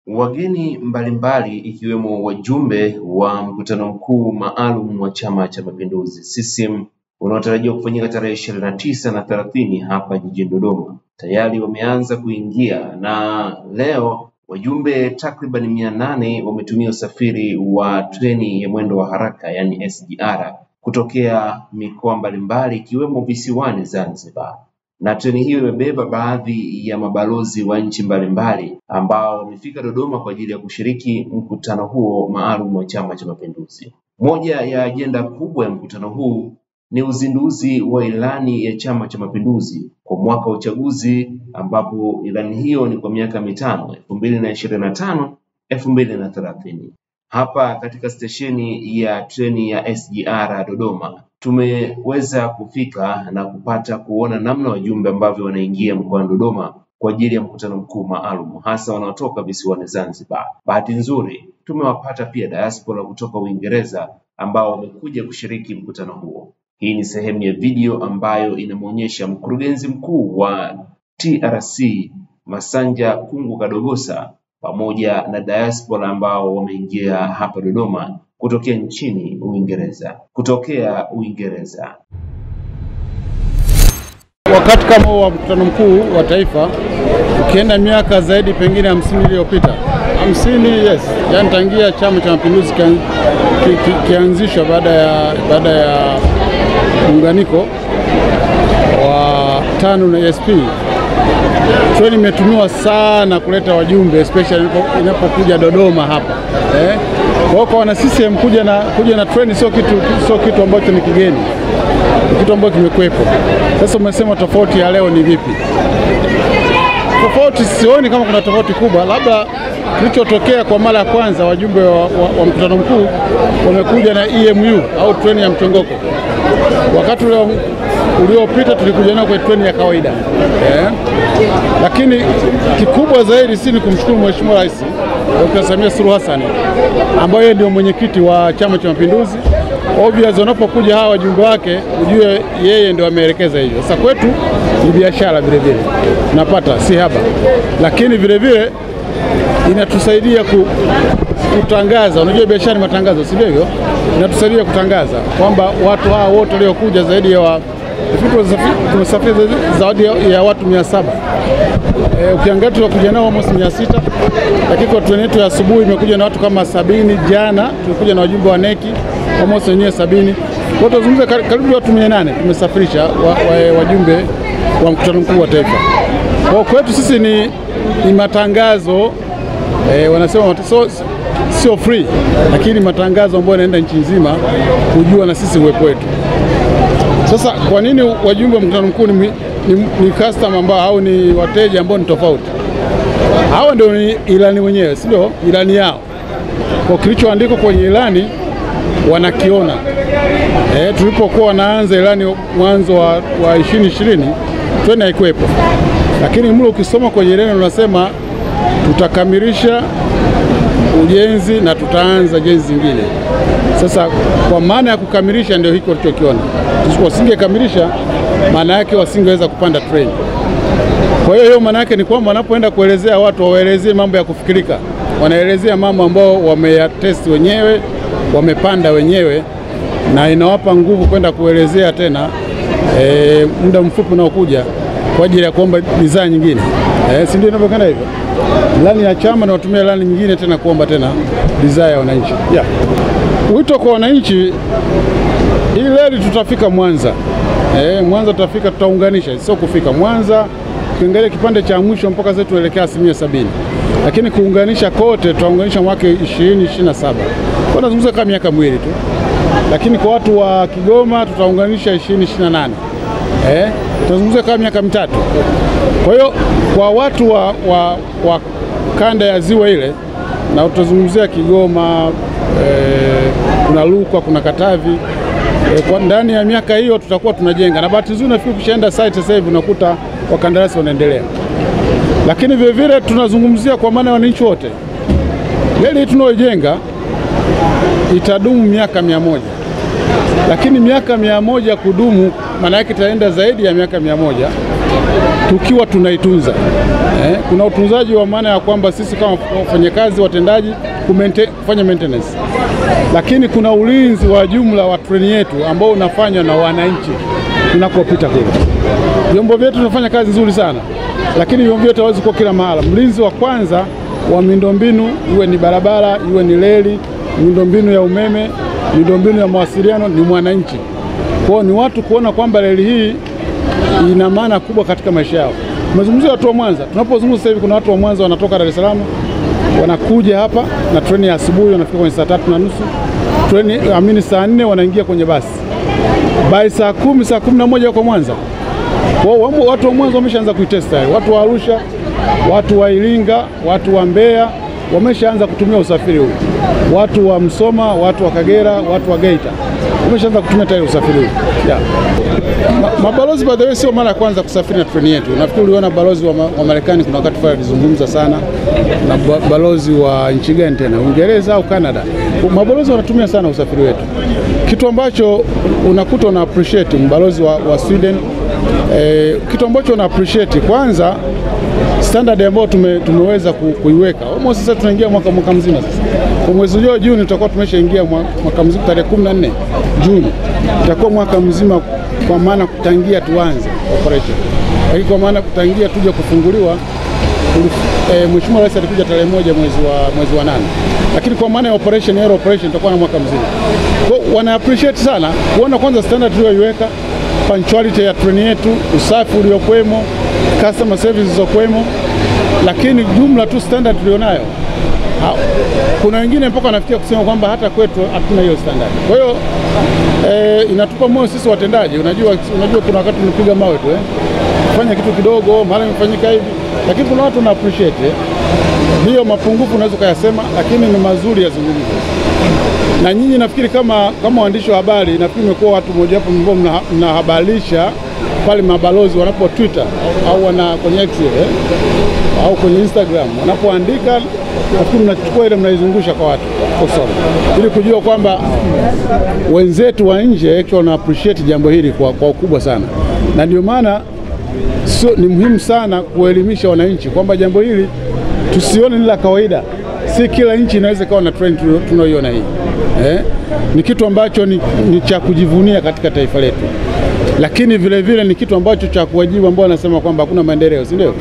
Wageni mbalimbali ikiwemo wajumbe wa mkutano mkuu maalum wa Chama cha Mapinduzi CCM unaotarajiwa kufanyika tarehe 29 na 30 hapa jijini Dodoma tayari wameanza kuingia, na leo wajumbe takriban 800 wametumia usafiri wa treni ya mwendo wa haraka yani SGR kutokea mikoa mbalimbali ikiwemo visiwani Zanzibar. Na treni hiyo imebeba baadhi ya mabalozi wa nchi mbalimbali ambao wamefika Dodoma kwa ajili ya kushiriki mkutano huo maalum wa Chama cha Mapinduzi. Moja ya ajenda kubwa ya mkutano huu ni uzinduzi wa ilani ya Chama cha Mapinduzi kwa mwaka wa uchaguzi, ambapo ilani hiyo ni kwa miaka mitano 2025 2030. Hapa katika stesheni ya treni ya SGR Dodoma tumeweza kufika na kupata kuona namna wajumbe ambavyo wanaingia mkoani Dodoma kwa ajili ya mkutano mkuu maalum, hasa wanaotoka visiwani Zanzibar. Bahati nzuri tumewapata pia diaspora kutoka Uingereza ambao wamekuja kushiriki mkutano huo. Hii ni sehemu ya video ambayo inamuonyesha mkurugenzi mkuu wa TRC Masanja Kungu Kadogosa pamoja na diaspora ambao wameingia hapa Dodoma kutokea nchini Uingereza. Wakati kama wa mkutano mkuu wa taifa, ukienda miaka zaidi pengine 50 iliyopita, 50 yes, yani tangia Chama cha Mapinduzi kianzishwa baada ya muunganiko wa TANU na SP, treni imetumiwa sana kuleta wajumbe especially inapokuja Dodoma hapa. Kwa wana CCM kuja na treni sio kitu ambacho ni kigeni. Ni kitu ambacho kimekuepo. Sasa umesema tofauti ya leo ni vipi? Tofauti sioni kama kuna tofauti kubwa. Labda kilichotokea kwa mara ya kwanza wajumbe wa mkutano mkuu wamekuja na EMU au treni ya mchongoko. Wakati uliopita tulikuja nao kwa treni ya kawaida. Lakini kikubwa zaidi si ni kumshukuru Mheshimiwa Rais Dr. Samia Suluhu Hassan ambaye ndio mwenyekiti wa Chama cha Mapinduzi. Obvious wanapokuja hawa wajumbe wake ujue yeye ndio ameelekeza hivyo. Sasa kwetu ni biashara vile vile. Tunapata si haba. Lakini vile vile inatusaidia kutangaza. Unajua biashara ni matangazo, si ndivyo? Inatusaidia kutangaza kwamba watu hawa wote waliokuja zaidi ya tumesafiri zaidi ya watu 700. Ukiangalia kuja nao almost 600, lakini kwa treni yetu ya asubuhi imekuja na watu kama 70. Jana tulikuja na wajumbe wa neki almost wenyewe 70. Kwa tuzungumza karibu watu 800 tumesafirisha wajumbe wa mkutano mkuu wa taifa. Kwa kwetu sisi ni matangazo, wanasema sio free, lakini matangazo ambayo yanaenda nchi nzima kujua na sisi uwepo wetu. Sasa kwa nini wajumbe wa mkutano mkuu ni customer ambao au ni wateja ambao ni tofauti? Hawa ndio ni ilani wenyewe, si ndio? Ilani yao. Kwa kilichoandikwa kwenye ilani wanakiona. Tulipokuwa wanaanza ilani mwanzo wa 2020 treni haikuwepo. Lakini mlo ukisoma kwenye ilani unasema tutakamilisha ujenzi na tutaanza jenzi zingine. Sasa kwa maana ya kukamilisha ndio hiko tulichokiona. Wasingekamilisha maana yake wasingeweza kupanda treni. Kwa hiyo maana yake ni kwamba wanapoenda kuelezea watu waelezee mambo ya kufikirika. Wanaelezea mambo ambao wameyatest wenyewe, wamepanda wenyewe, na inawapa nguvu kwenda kuelezea tena muda mfupi unaokuja kwa ajili ya kuomba bidhaa nyingine. Si ndio inavyokana hivyo? Ilani ya chama na watumia ilani nyingine tena kuomba tena bidhaa ya wananchi. Wito kwa wananchi, hii leo tutafika Mwanza. Mwanza tutafika, tutaunganisha, sio kufika Mwanza tuangalie kipande cha mwisho mpaka zetu tuelekea 70%. Lakini kuunganisha kote tutaunganisha mwaka 2027. Kwa nazungumza kama miaka miwili tu. Lakini kwa watu wa Kigoma tutaunganisha 2028. Tunazungumza kama miaka mitatu. Kwa hiyo kwa watu wa kanda ya ziwa ile, na utazungumzia Kigoma, kuna Rukwa, kuna Katavi, kwa ndani ya miaka hiyo tutakuwa tunajenga. Na bahati nzuri nafikiri ukishaenda site sasa hivi unakuta wakandarasi wanaendelea. Lakini vile vile tunazungumzia kwa maana wananchi wote. Reli hii tunayojenga itadumu miaka 100. Lakini miaka 100 kudumu maana yake itaenda zaidi ya miaka 100. tukiwa tunaitunza. Kuna utunzaji wa maana ya kwamba sisi kama wafanyakazi watendaji kufanya maintenance, lakini kuna ulinzi wa jumla wa treni yetu ambao unafanywa na wananchi tunakopita kule. Vyombo vyetu tunafanya kazi nzuri sana, lakini vyombo vyetu hawezi kuwa kila mahala. Mlinzi wa kwanza wa miundombinu, iwe ni barabara, iwe ni reli, miundombinu ya umeme, miundombinu ya mawasiliano, ni mwananchi. Kwa ni watu kuona kwamba reli hii ina maana kubwa katika maisha yao. Tumezungumzia watu wa Mwanza. Tunapozungumza sasa hivi kuna watu wa Mwanza wanatoka Dar es Salaam wanakuja hapa na treni ya asubuhi, wanafika kwenye saa 3:30. Treni saa 4 wanaingia kwenye basi. By saa 10, saa 11 kwa Mwanza. Kwa watu wa Mwanza wameshaanza kuitesta. Watu wa Arusha, watu wa Iringa, watu wa Mbeya wameshaanza kutumia usafiri huu. Watu wa Msoma, watu wa Kagera, watu wa Geita wameshaanza kutumia tayari usafiri huu. Yeah. Mabalozi by the way sio mara ya kwanza kusafiri na treni yetu. Nafikiri uliona balozi wa Marekani kuna wakati fulani alizungumza sana, na balozi wa nchi gani tena, Uingereza au Canada. Mabalozi wanatumia sana usafiri wetu, kitu ambacho unakuta una appreciate. Mbalozi wa Sweden, kitu ambacho una appreciate kwanza standard ambayo tumeweza kuiweka. Almost sasa tunaingia mwaka mzima sasa. Kwa mwezi wa Juni tutakuwa tumeshaingia mwaka mzima, tarehe 14 Juni. Tutakuwa mwaka mzima, kwa maana kutangia tuanze operation. Lakini kwa maana kutangia tuje kufunguliwa, Mheshimiwa Rais alikuja tarehe 1 mwezi wa 8. Lakini kwa maana ya operation, air operation tutakuwa na mwaka mzima. Kwa wana appreciate sana kuona kwanza standard tuliyoiweka, punctuality ya treni yetu, usafi uliokuwemo, customer service zilizokuwemo, lakini jumla tu standard tulionayo. Kuna wengine mpaka wanafikia kusema kwamba hata kwetu hatuna hiyo standard. Kwa hiyo inatupa moyo sisi watendaji. Unajua kuna wakati tunapiga mawe tu fanya kitu kidogo mara imefanyika hivi, lakini kuna watu na appreciate. Hiyo mapungufu unaweza kuyasema, lakini ni mazuri yazungumzwe. Na nyinyi nafikiri kama waandishi wa habari, nafikiri mmekuwa watu mmoja hapo ambao mnahabarisha pale mabalozi wanapo Twitter au kwenye X au kwenye Instagram wanapoandika, nafikiri mnachukua ile mnaizungusha kwa watu kusoma, ili kujua kwamba wenzetu wa nje actually wana appreciate jambo hili kwa ukubwa sana. Na ndio maana ni muhimu sana kuelimisha wananchi kwamba jambo hili tusione ni la kawaida. Si kila nchi inaweza kuwa na trend tunayoiona hii. Ni kitu ambacho ni cha kujivunia katika taifa letu. Lakini vile vile ni kitu ambacho cha kuwajibu ambao wanasema kwamba hakuna maendeleo, si ndio?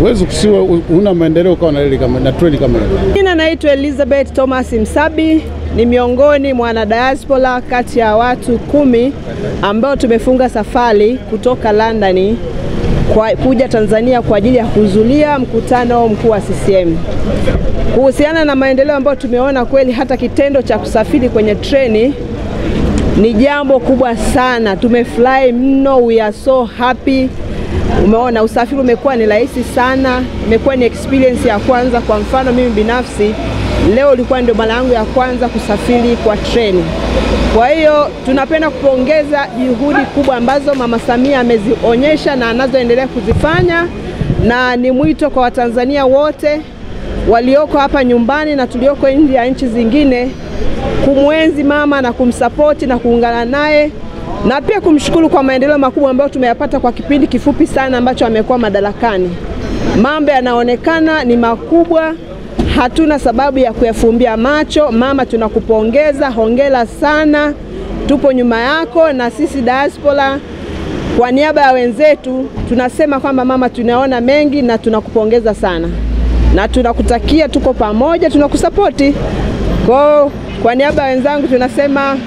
Uwezo kusiwa una maendeleo kwa na treni kama hiyo. Jina naitwa Elizabeth Thomas Msabi, ni miongoni mwa diaspora kati ya watu 10 ambao tumefunga safari kutoka London kuja Tanzania kwa ajili ya kuhudhuria mkutano mkuu wa CCM. Kuhusiana na maendeleo ambayo tumeona, kweli hata kitendo cha kusafiri kwenye treni ni jambo kubwa sana. Tumefurahi mno, we are so happy. Umeona usafiri umekuwa ni rahisi sana, imekuwa ni experience ya kwanza. Kwa mfano mimi binafsi leo ilikuwa ndio mara yangu ya kwanza kusafiri kwa treni. Kwa hiyo tunapenda kupongeza juhudi kubwa ambazo Mama Samia amezionyesha na anazoendelea kuzifanya, na ni mwito kwa Watanzania wote walioko hapa nyumbani na tulioko nje ya nchi zingine kumwenzi mama na kumsupport na kuungana naye, na pia kumshukuru kwa maendeleo makubwa ambayo tumeyapata kwa kipindi kifupi sana ambacho amekuwa madarakani. Mambo yanaonekana ni makubwa, hatuna sababu ya kuyafumbia macho. Mama, tunakupongeza, hongera sana, tupo nyuma yako. Na sisi diaspora kwa niaba ya wenzetu tunasema kwamba mama, tunaona mengi na tunakupongeza sana, na tunakutakia, tuko pamoja, tunakusapoti. Kwa niaba ya wenzangu tunasema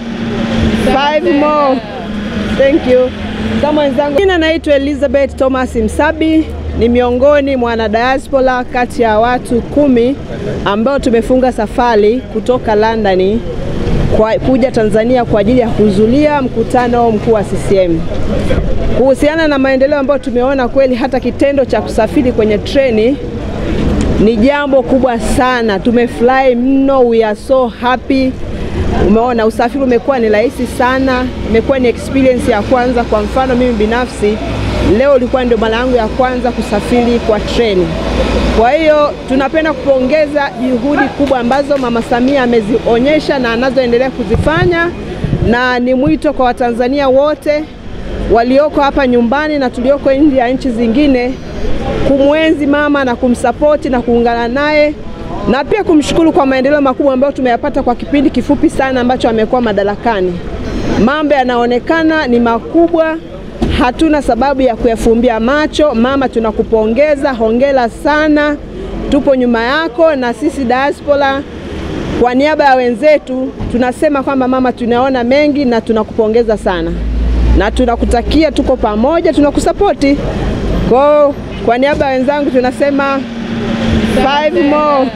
5 more. Thank you. Kama wenzangu, jina naitwa Elizabeth Thomas Msabi, ni miongoni mwa diaspora kati ya watu 10 ambao tumefunga safari kutoka London kuja Tanzania kwa ajili ya kuhudhuria mkutano mkuu wa CCM. Kuhusiana na maendeleo ambayo tumeona, kweli hata kitendo cha kusafiri kwenye treni ni jambo kubwa sana. Tumefurahi mno, we are so happy. Umeona usafiri umekuwa ni rahisi sana, imekuwa ni experience ya kwanza. Kwa mfano mimi binafsi leo ilikuwa ndio mara yangu ya kwanza kusafiri kwa treni. Kwa hiyo tunapenda kupongeza juhudi kubwa ambazo Mama Samia amezionyesha na anazoendelea kuzifanya, na ni mwito kwa Watanzania wote walioko hapa nyumbani na tulioko nje ya nchi zingine kumwenzi mama na kumsapoti na kuungana naye, na pia kumshukuru kwa maendeleo makubwa ambayo tumeyapata kwa kipindi kifupi sana ambacho amekuwa madarakani. Mambo yanaonekana ni makubwa, hatuna sababu ya kuyafumbia macho. Mama, tunakupongeza, hongera sana, tupo nyuma yako, na sisi diaspora kwa niaba ya wenzetu tunasema kwamba mama, tunaona mengi na tunakupongeza sana, na tunakutakia, tuko pamoja, tunakusapoti. Kwa niaba ya wenzangu tunasema 5 more.